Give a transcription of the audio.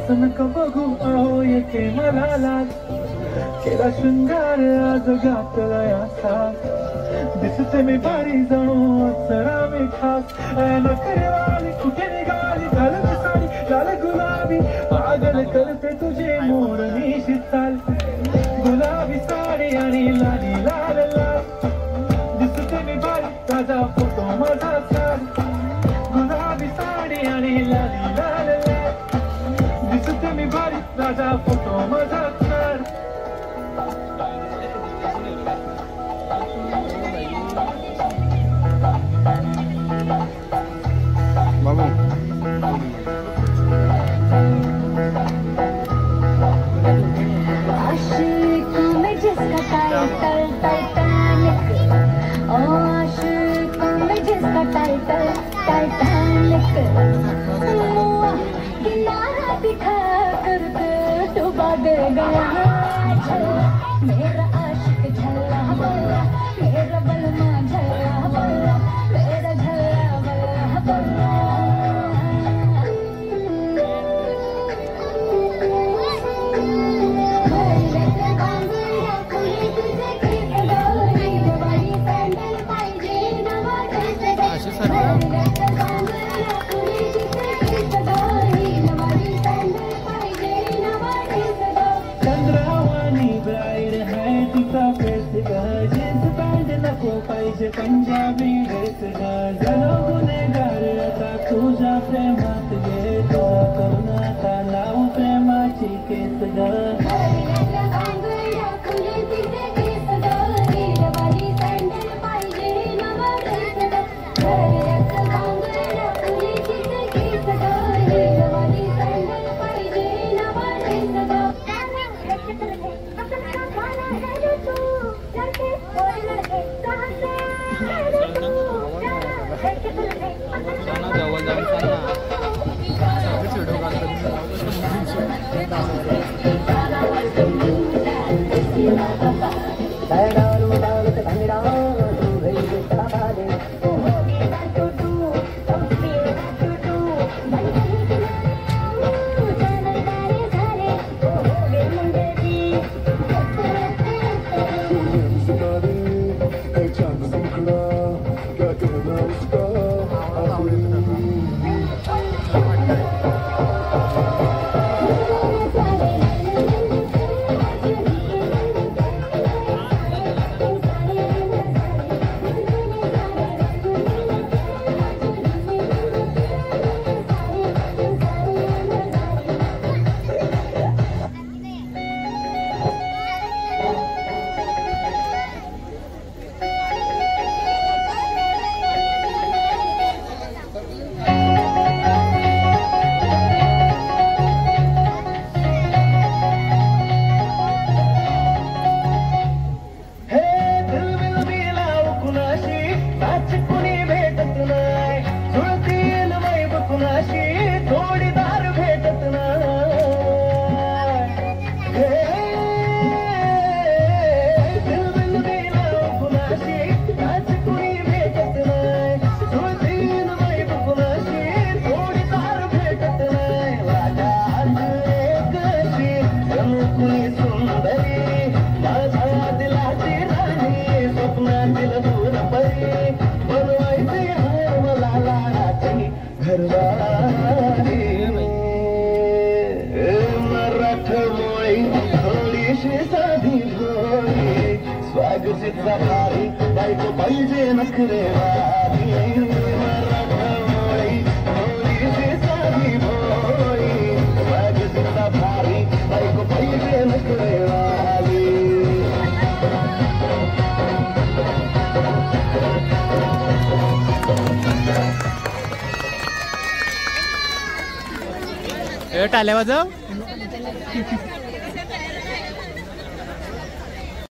असं नका बघू अहो येते मला लाज केला शृंगार आज घातला असा दिसते मी भारी जणू अप्सरा मी खास नखरेवाली कुठे निघाली झालं साडी लाल गुलाबी पागल करते तुझे मोरणी चाल गुलाबी साडी आणि लाली लाल लाल दिसते मी भारी ताजा फोटो माझा चाल गुलाबी साडी आणि लाली लाल लाल दिसते मी भारी ताजा फोटो माझा चाल बाबू आशिक में जिसका टाइटल टाइटैनिक ओ आशिक में जिसका टाइटल टाइटैनिक किनारा दिखा करके डुबा दे गया मेरा आशिक झल्ला बल्ला मेरा बलमा झल्ला बल्ला मेरा झल्ला बल्ला बल्ला पंजाबी ड्रेस झालो गुन्हेगार आता तुझ्या प्रेमात गेलो करुणाचा लावू प्रेमाची केस बायको पाहिजे नखरेवाली मराठमोळी थोडीशी साधी भोळी स्वागतीचा भारी बायको पाहिजे नखरेवाली टाळ्या वाजव